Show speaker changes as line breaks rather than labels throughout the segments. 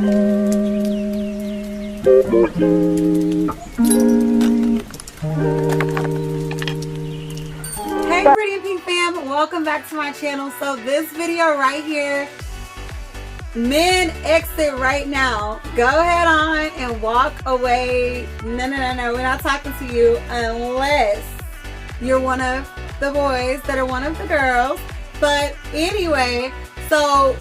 Hey Pretty and Pink fam, welcome back to my channel. So this video right here, men exit right now. Go ahead on and walk away. No, we're not talking to you unless you're one of the boys that are one of the girls. But anyway, so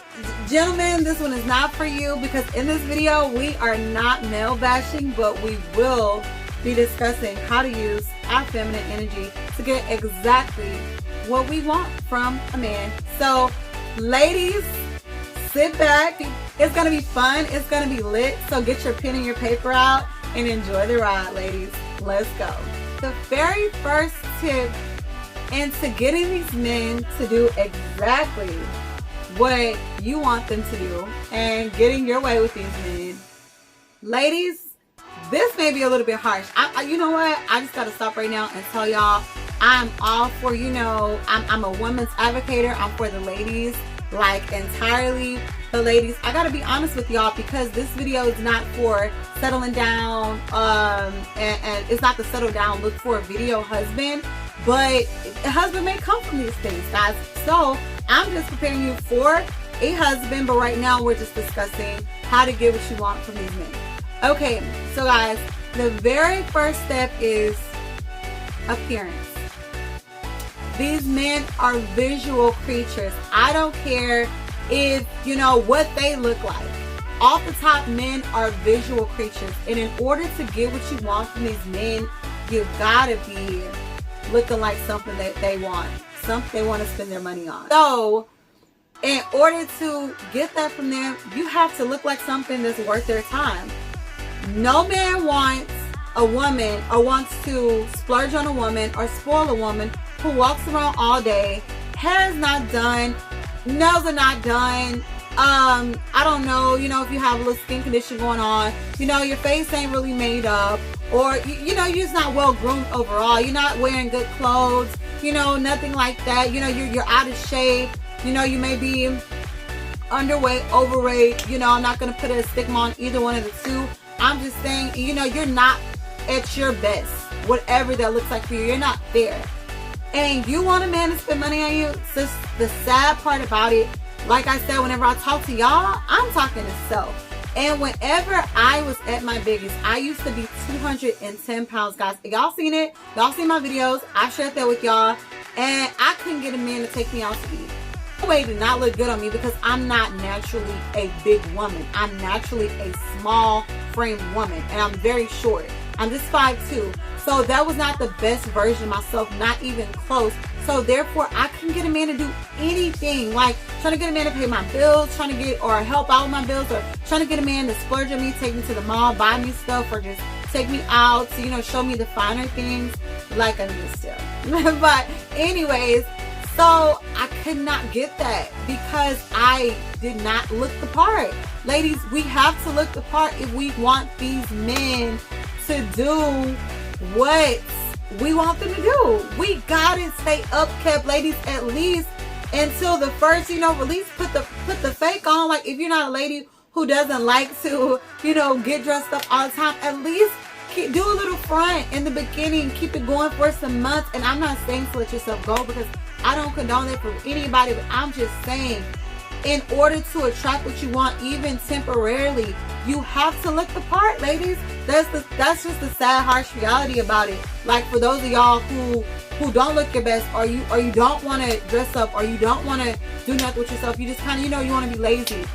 gentlemen, this one is not for you, because in this video we are not male bashing, but we will be discussing how to use our feminine energy to get exactly what we want from a man. So ladies, sit back. It's gonna be fun, it's gonna be lit. So get your pen and your paper out and enjoy the ride, ladies. Let's go. The very first tip into getting these men to do exactly what you want them to do and getting your way with these men. Ladies, this may be a little bit harsh. You know what? I just gotta stop right now and tell y'all, I'm all for, I'm a woman's advocate. I'm for the ladies, like entirely the ladies. I gotta be honest with y'all, because this video is not for settling down, and it's not to settle down, look for a video husband, but a husband may come from these things, guys. So I'm just preparing you for a husband, but right now we're just discussing how to get what you want from these men. Okay, so guys, the very first step is appearance. These men are visual creatures. I don't care if, what they look like. Off the top, men are visual creatures. And in order to get what you want from these men, you gotta be looking like something that they want. Something they want to spend their money on. So, in order to get that from them, you have to look like something that's worth their time. No man wants a woman or wants to splurge on a woman or spoil a woman who walks around all day, hair is not done, nails are not done, I don't know, if you have a little skin condition going on, your face ain't really made up, or, you're just not well groomed overall, you're not wearing good clothes, nothing like that, you're out of shape, you may be underweight, overweight, I'm not going to put a stigma on either one of the two. I'm just saying, you're not at your best, whatever that looks like for you, you're not there. And you want a man to spend money on you. So the sad part about it, like I said, whenever I talk to y'all, I'm talking to self. And whenever I was at my biggest, I used to be 210 pounds, guys. Y'all seen it? Y'all seen my videos? I shared that with y'all. And I couldn't get a man to take me out to eat. The way did not look good on me, because I'm not naturally a big woman. I'm naturally a small framed woman. And I'm very short. I'm just 5'2". So that was not the best version of myself, not even close. So therefore, I couldn't get a man to do anything. Like trying to get a man to pay my bills, trying to get or help out with my bills, or trying to get a man to splurge on me, take me to the mall, buy me stuff, or just take me out to, show me the finer things like I'm used to. But anyways, so I could not get that because I did not look the part. Ladies, we have to look the part if we want these men to do what we want them to do. We gotta stay upkept, ladies, at least until the first, release. Put the fake on. Like, if you're not a lady who doesn't like to, get dressed up all the time, at least do a little front in the beginning. Keep it going for some months. And I'm not saying to let yourself go, because I don't condone it for anybody, but I'm just saying, in order to attract what you want, even temporarily, you have to look the part, ladies. That's just the sad, harsh reality about it. Like, for those of y'all who don't look your best, or you don't want to dress up, or you don't want to do nothing with yourself, you just kind of, you want to be lazy.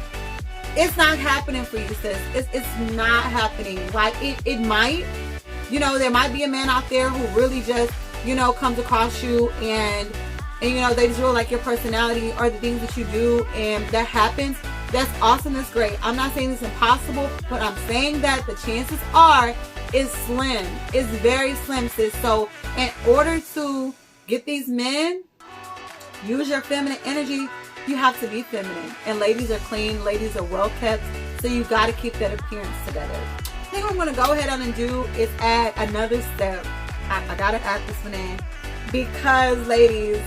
It's not happening for you, sis. It's not happening. Like, it might, there might be a man out there who really just, comes across you and they just really like your personality or the things that you do, and that happens. That's awesome. That's great. I'm not saying it's impossible, but I'm saying that the chances are is slim. It's very slim, sis. So in order to get these men, use your feminine energy. You have to be feminine. And ladies are clean. Ladies are well kept. So you got to keep that appearance together. I think what I'm going to go ahead on and do is add another step. I got to add this one in, because ladies,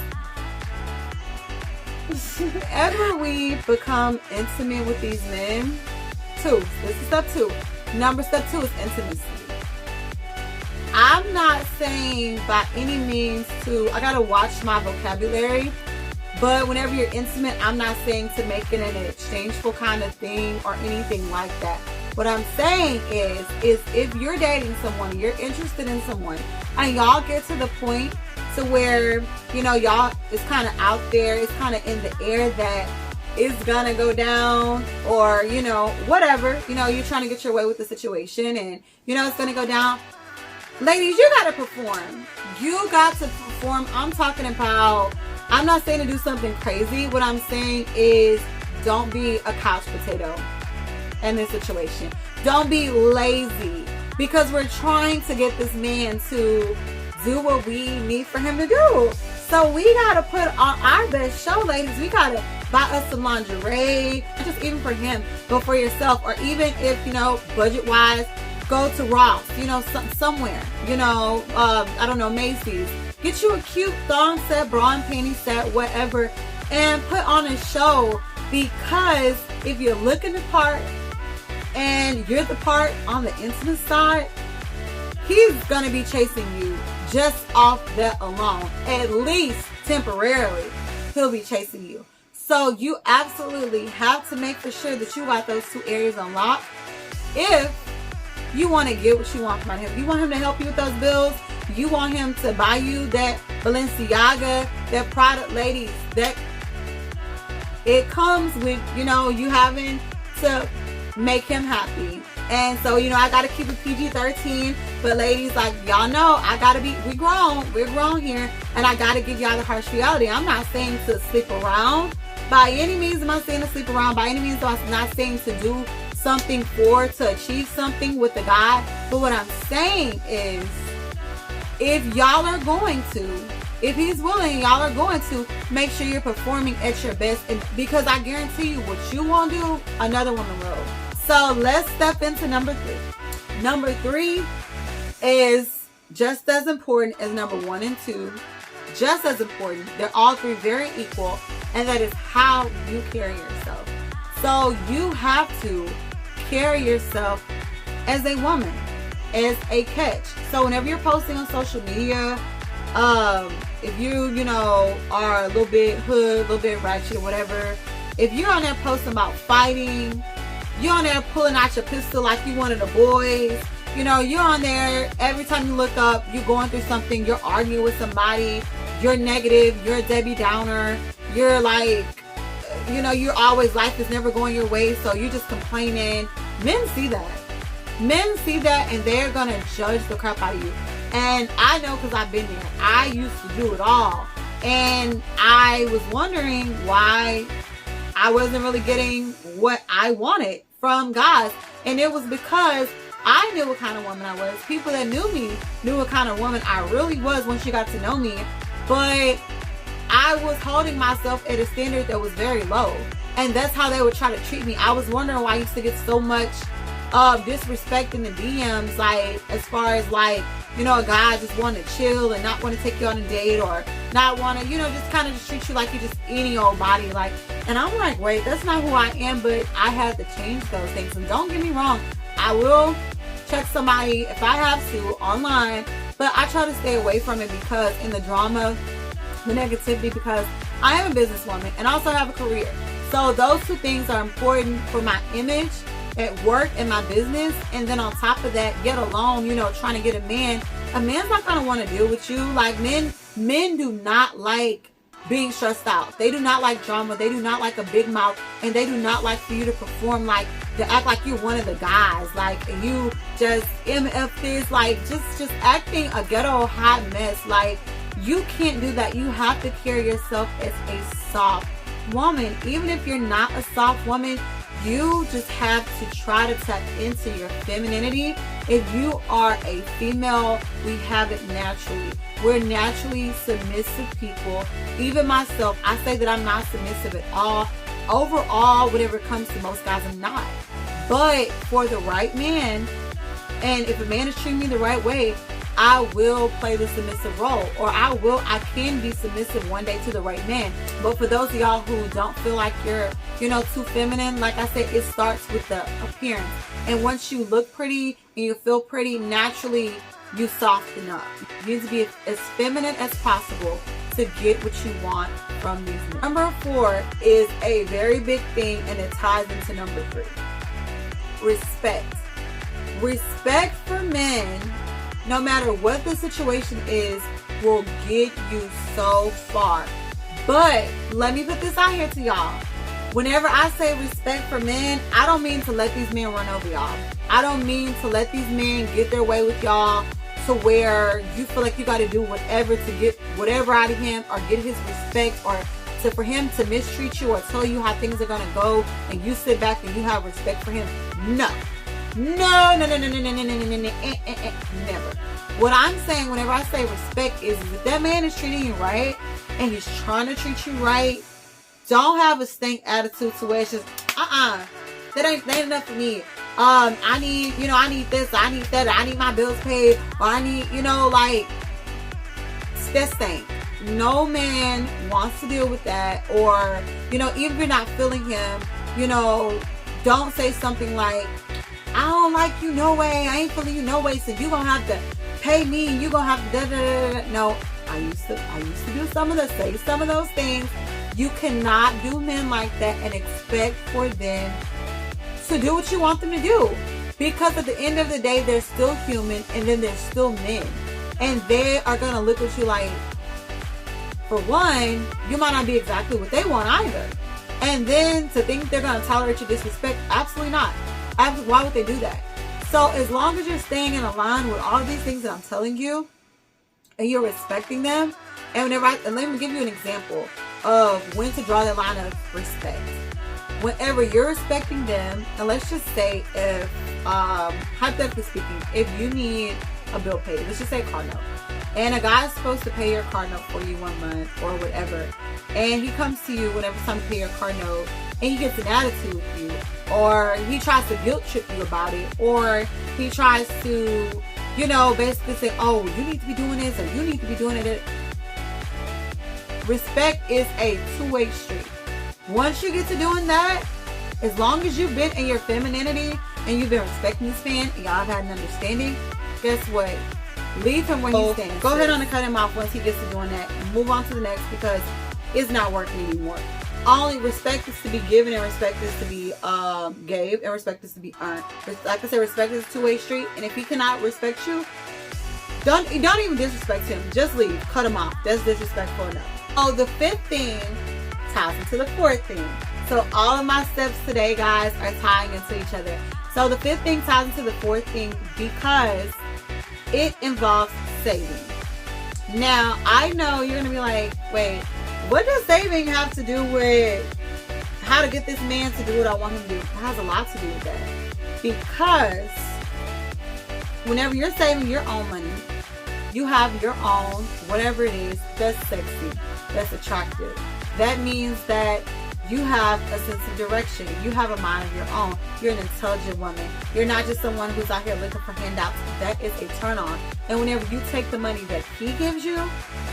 ever we become intimate with these men 2. This is step 2. Step 2 is intimacy. I'm not saying by any means I gotta watch my vocabulary, but whenever you're intimate, I'm not saying to make it an exchangeful kind of thing or anything like that. What I'm saying is if you're dating someone, you're interested in someone, and y'all get to the point to where, y'all, it's kind of out there, it's kind of in the air that it's gonna go down, or, whatever, you're trying to get your way with the situation, and, it's gonna go down. Ladies, you gotta perform. You got to perform. I'm talking about, I'm not saying to do something crazy. What I'm saying is don't be a couch potato in this situation. Don't be lazy, because we're trying to get this man to do what we need for him to do. So we gotta put on our best show, ladies. We gotta buy us some lingerie, not just even for him, but for yourself. Or even if, budget wise, go to Ross, somewhere, I don't know, Macy's. Get you a cute thong set, bra and panty set, whatever, and put on a show, because if you're looking the part and you're the part on the intimate side, he's gonna be chasing you just off that alone. At least temporarily, he'll be chasing you. So you absolutely have to make for sure that you got those 2 areas unlocked if you want to get what you want from him. You want him to help you with those bills. You want him to buy you that Balenciaga, that product, ladies. That it comes with, you having to make him happy. And so, I got to keep it PG-13. But ladies, like, y'all know, we're grown here. And I got to give y'all the harsh reality. I'm not saying to sleep around. By any means am I saying to sleep around. By any means am I not saying to do something to achieve something with the guy. But what I'm saying is, if y'all are going to, if he's willing, y'all are going to, make sure you're performing at your best. And because I guarantee you, what you won't do, another woman will. So let's step into number 3. Number 3 is just as important as number 1 and 2. Just as important. They're all 3 very equal. And that is how you carry yourself. So you have to carry yourself as a woman, as a catch. So whenever you're posting on social media, if you are a little bit hood, a little bit ratchet, or whatever, if you're on there posting about fighting, you're on there pulling out your pistol like you one of the boys, you're on there, every time you look up, you're going through something, you're arguing with somebody, you're negative, you're a Debbie Downer, you're like, you're always, life is never going your way, so you're just complaining. Men see that. Men see that, and they're gonna judge the crap out of you. And I know, because I've been there. I used to do it all. And I was wondering why I wasn't really getting what I wanted from guys. And it was because I knew what kind of woman I was. People that knew me knew what kind of woman I really was once you got to know me. But I was holding myself at a standard that was very low. And that's how they would try to treat me. I was wondering why I used to get so much disrespect in the DMs, like, as far as, like, a guy just want to chill and not want to take you on a date, or not want to, just kind of just treat you like you're just any old body, like. And I'm like, wait, that's not who I am. But I had to change those things. And don't get me wrong, I will check somebody if I have to online, but I try to stay away from it, because in the drama, the negativity, because I am a businesswoman and also have a career. So those 2 things are important for my image at work and my business. And then on top of that, get alone, trying to get a man. A man's not going to want to deal with you. Like, men do not like being stressed out. They do not like drama. They do not like a big mouth. And they do not like for you to perform, like, to act like you're one of the guys. Like, you just MF this, like, just acting a ghetto hot mess. Like, you can't do that. You have to carry yourself as a soft woman. Even if you're not a soft woman, you just have to try to tap into your femininity. If you are a female, we have it naturally. We're naturally submissive people. Even myself, I say that I'm not submissive at all. Overall, whenever it comes to most guys, I'm not. But for the right man, and if a man is treating me the right way, I will play the submissive role, or I can be submissive one day to the right man. But for those of y'all who don't feel like you're, too feminine, like I said, it starts with the appearance. And once you look pretty and you feel pretty, naturally you soften up. You need to be as feminine as possible to get what you want from these men. Number 4 is a very big thing, and it ties into number 3. Respect. Respect for men, no matter what the situation is, will get you so far. But let me put this out here to y'all. Whenever I say respect for men, I don't mean to let these men run over y'all. I don't mean to let these men get their way with y'all to where you feel like you got to do whatever to get whatever out of him, or get his respect, or for him to mistreat you or tell you how things are going to go, and you sit back and you have respect for him. No. No, never. What I'm saying whenever I say respect is if that man is treating you right and he's trying to treat you right, don't have a stink attitude to where it's just, that ain't enough for me. I need this, I need that, I need my bills paid, or I need, that stink. No man wants to deal with that. Or, even if you're not feeling him, don't say something like, I don't like you no way, I ain't feeling you no way, so you gonna have to pay me, and you gonna have to da-da-da-da. No, I used to do say some of those things. You cannot do men like that and expect for them to do what you want them to do, because at the end of the day, they're still human, and then they're still men, and they are gonna look at you like, for one, you might not be exactly what they want either, and then to think they're gonna tolerate your disrespect, absolutely not. Why would they do that? So as long as you're staying in line with all these things that I'm telling you, and you're respecting them, and let me give you an example of when to draw the line of respect. Whenever you're respecting them, and let's just say if, hypothetically speaking, if you need a bill paid, let's just say a car note, and a guy's supposed to pay your car note for you 1 month or whatever, and he comes to you whenever it's time to pay your car note, and he gets an attitude with you, or he tries to guilt trip you about it, or he tries to, basically say, oh, you need to be doing this, or you need to be doing it. Respect is a two-way street. Once you get to doing that, as long as you've been in your femininity and you've been respecting this man and y'all have had an understanding, guess what? Leave him where he stands. Go ahead on and cut him off once he gets to doing that, and move on to the next, because it's not working anymore. Only respect is to be given, and respect is to be gave, and respect is to be earned. Like I said, respect is a two-way street, and if he cannot respect you, don't even disrespect him. Just leave. Cut him off. That's disrespectful enough. Oh, the 5th thing ties into the 4th thing. So all of my steps today, guys, are tying into each other. So the 5th thing ties into the 4th thing because it involves saving. Now, I know you're going to be like, wait, what does saving have to do with how to get this man to do what I want him to do? It has a lot to do with that. Because whenever you're saving your own money, you have your own, whatever it is, that's sexy, that's attractive. That means that you have a sense of direction. You have a mind of your own. You're an intelligent woman. You're not just someone who's out here looking for handouts. That is a turn on. And whenever you take the money that he gives you,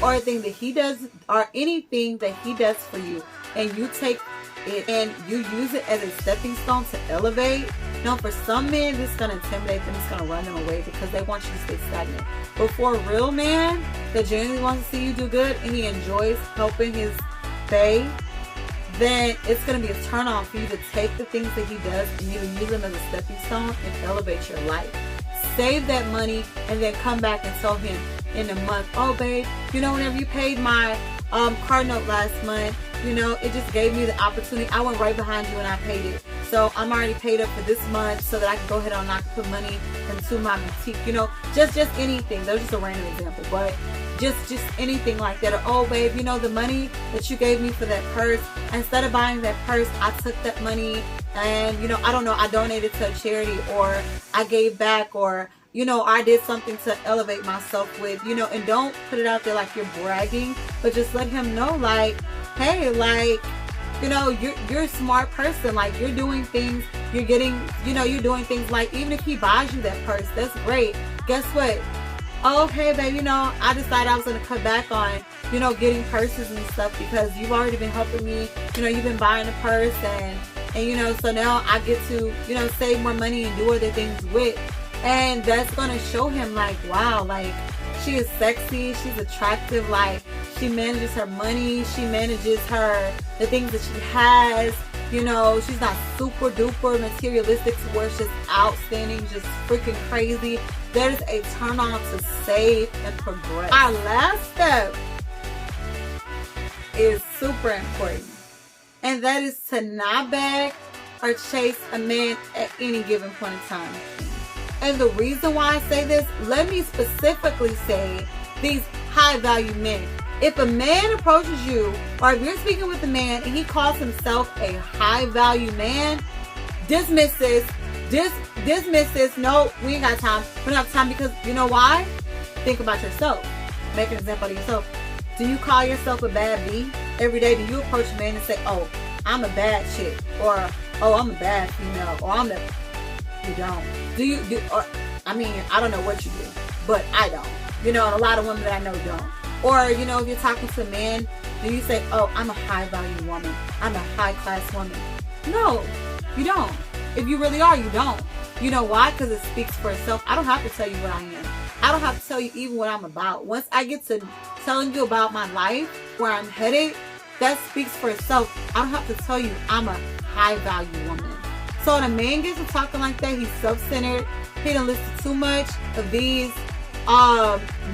or a thing that he does, or anything that he does for you, and you take it and you use it as a stepping stone to elevate, for some men, this is going to intimidate them. It's going to run them away because they want you to stay stagnant. But for a real man that genuinely wants to see you do good, and he enjoys helping his bae, then it's going to be a turn on for you to take the things that he does and you use them as a stepping stone and elevate your life. Save that money and then come back and tell him in a month, oh babe, whenever you paid my car note last month, it just gave me the opportunity. I went right behind you and I paid it. So I'm already paid up for this month so that I can go ahead and I can put money into my boutique. Just anything. That was just a random example, but just anything like that. Or, oh babe, the money that you gave me for that purse, instead of buying that purse, I took that money and I don't know, I donated to a charity, or I gave back, or I did something to elevate myself with, and don't put it out there like you're bragging, but just let him know, like, hey, like, you're a smart person, like, you're doing things, you're doing things, like, even if he buys you that purse, that's great. Guess what? oh, hey, babe, you know, I decided I was going to cut back on, you know, getting purses and stuff because you've already been helping me. You know, you've been buying a purse and you know, so now I get to, you know, save more money and do other things with. And that's going to show him like, wow, like she is sexy, she's attractive, like she manages her money, she manages the things that she has. You know, she's not super duper materialistic to where it's just outstanding, just freaking crazy. There's a turn on to save and progress. Our last step is super important, and that is to not beg or chase a man at any given point in time. And the reason why I say this, let me specifically say these high value men. If a man approaches you, or if you're speaking with a man and he calls himself a high value man, dismisses, no, we ain't got time. We don't have time because you know why? Think about yourself. Make an example of yourself. Do you call yourself a bad bee every day? Do you approach a man and say, oh, I'm a bad chick, or oh, I'm a bad female, or I'm the... You don't. Do you do? Or, I mean, I don't know what you do, but I don't. You know, and a lot of women that I know don't. Or, you know, if you're talking to a man, do you say, oh, I'm a high value woman, I'm a high class woman? No, you don't. If you really are, you don't. You know why? Because it speaks for itself. I don't have to tell you what I am. I don't have to tell you even what I'm about. Once I get to telling you about my life, where I'm headed, that speaks for itself. I don't have to tell you I'm a high value woman. So when a man gets to talking like that, he's self-centered. He done listen to too much of these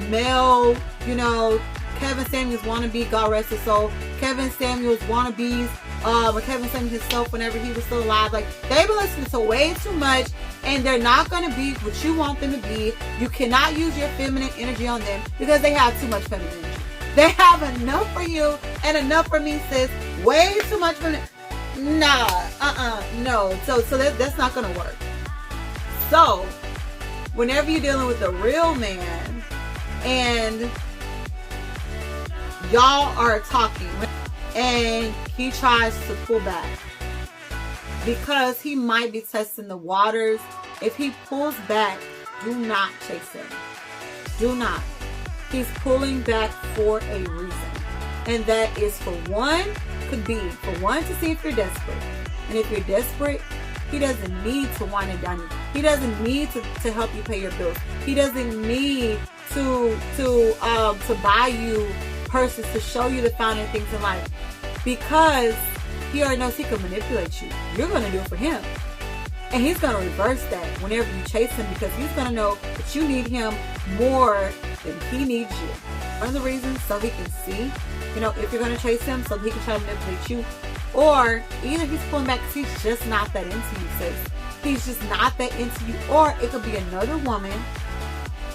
male, you know, Kevin Samuels wannabe, God rest his soul, Kevin Samuels wannabes, or Kevin Samuels himself whenever he was still alive. Like, they've been listening to way too much, and they're not going to be what you want them to be. You cannot use your feminine energy on them because they have too much feminine energy. They have enough for you and enough for me, sis. Way too much for no. So that's not going to work. So, whenever you're dealing with a real man and y'all are talking and he tries to pull back because he might be testing the waters, if he pulls back, do not chase him. Do not. He's pulling back for a reason. And that is for one, to see if you're desperate. And if you're desperate, he doesn't need to wine and dine you. He doesn't need to help you pay your bills. He doesn't need to buy you purses to show you the finer things in life, because he already knows he can manipulate you. You're going to do it for him. And he's going to reverse that whenever you chase him, because he's going to know that you need him more than he needs you. One of the reasons, so he can see, you know, if you're going to chase him, so he can try to manipulate you. Or either he's pulling back because he's just not that into you, sis. He's just not that into you. Or it could be another woman.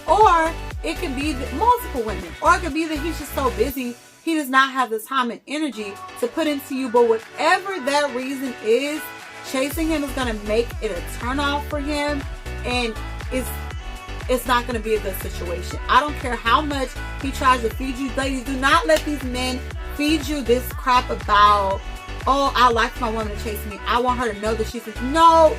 Or it could be multiple women. Or it could be that he's just so busy, he does not have the time and energy to put into you. But whatever that reason is, chasing him is going to make it a turn off for him. And it's not going to be a good situation. I don't care how much he tries to feed you. Ladies, do not let these men feed you this crap about, oh, I like my woman to chase me. I want her to know that she's... No,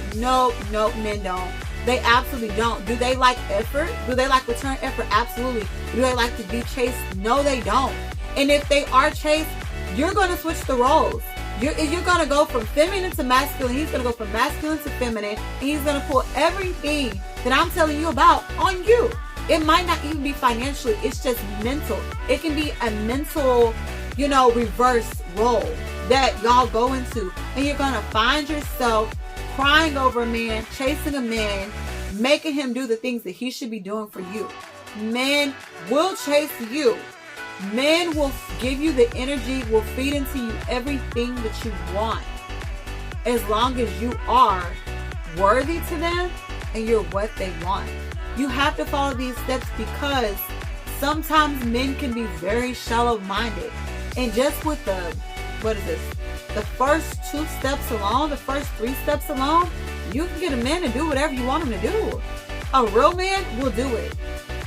men don't. They absolutely don't. Do they like effort? Do they like return effort? Absolutely. Do they like to be chased? No, they don't. And if they are chased, you're going to switch the roles. You're going to go from feminine to masculine. He's going to go from masculine to feminine. And he's going to pull everything that I'm telling you about on you. It might not even be financially. It's just mental. It can be a mental, you know, reverse role that y'all go into. And you're going to find yourself crying over a man, chasing a man, making him do the things that he should be doing for you. Men will chase you. Men will give you the energy, will feed into you everything that you want, as long as you are worthy to them and you're what they want. You have to follow these steps, because sometimes men can be very shallow-minded. And just with the first 2 steps alone, the first 3 steps alone, you can get a man to do whatever you want him to do. A real man will do it,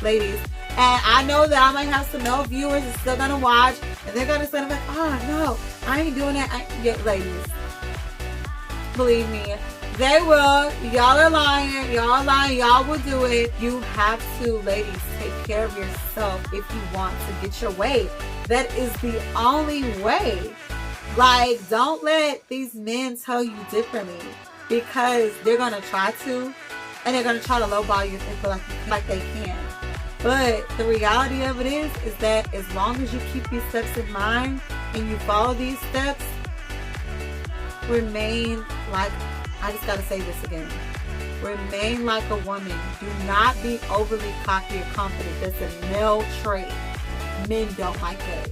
ladies. And I know that I might have some male viewers that's still going to watch, and they're going to say, like, oh, no, I ain't doing that. Ladies, believe me, They will. Y'all are lying. Y'all are lying. Y'all will do it. You have to, ladies, take care of yourself if you want to get your way. That is the only way. Like, don't let these men tell you differently, because they're going to try to, and they're going to try to lowball you if they feel like they can. But the reality of it is that as long as you keep these steps in mind and you follow these steps, remain like, I just got to say this again. Remain like a woman. Do not be overly cocky or confident. That's a male trait. Men don't like that.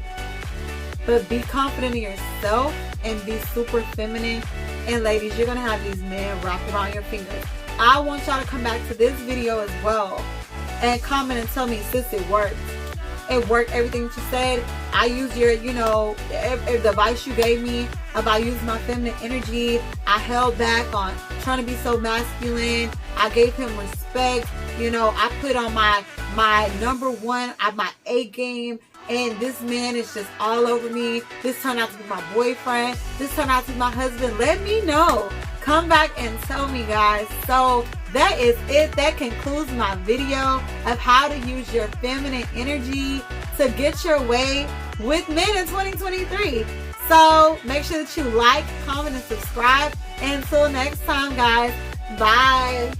But be confident in yourself and be super feminine. And ladies, you're going to have these men wrapped around your fingers. I want y'all to come back to this video as well and comment and tell me, sis, it worked. It worked, everything that you said. I used your, the advice you gave me about using my feminine energy. I held back on trying to be so masculine. I gave him respect. I put on my number one, my A game. And this man is just all over me. This turned out to be my boyfriend. This turned out to be my husband. Let me know. Come back and tell me, guys. So that is it. That concludes my video of how to use your feminine energy to get your way with men in 2023. So make sure that you like, comment, and subscribe. And until next time, guys. Bye.